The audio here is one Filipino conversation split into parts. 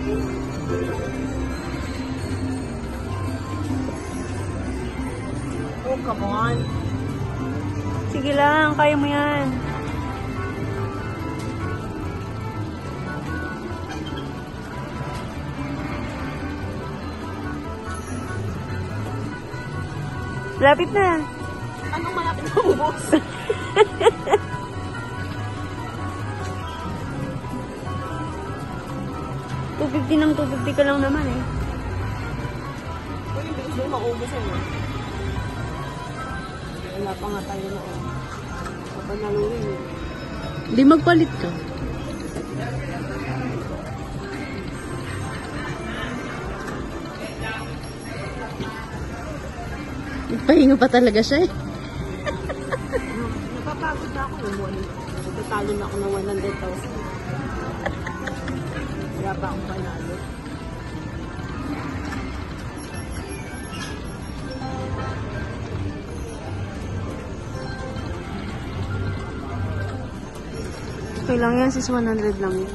Oh, come on. Sige lang, kaya mo yan. Lapit na. Anong malapit na ubos? $250 ng $250 ka lang naman eh. Uy, yung bilis mo maubos ano. Wala pa nga tayo na. Kapag naluhin eh. Di magpalit ka. Nagpahinga pa talaga siya eh. Napapagod na ako ng buwan. Nagtatalo na ako ng 100,000. Wala pa akong panalo. Okay lang yan, sis 100 lang yun.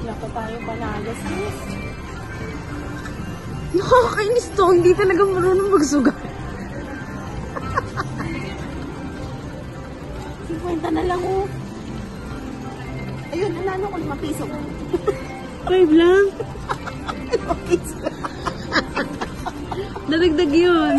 Wala pa tayo panalo sis. Nakakainis to, hindi talaga marunong magsugat. 50 na lang oh. Ayun, nanalo ko 5 piso. 5 lang. 5 piso. Dadagdag yun.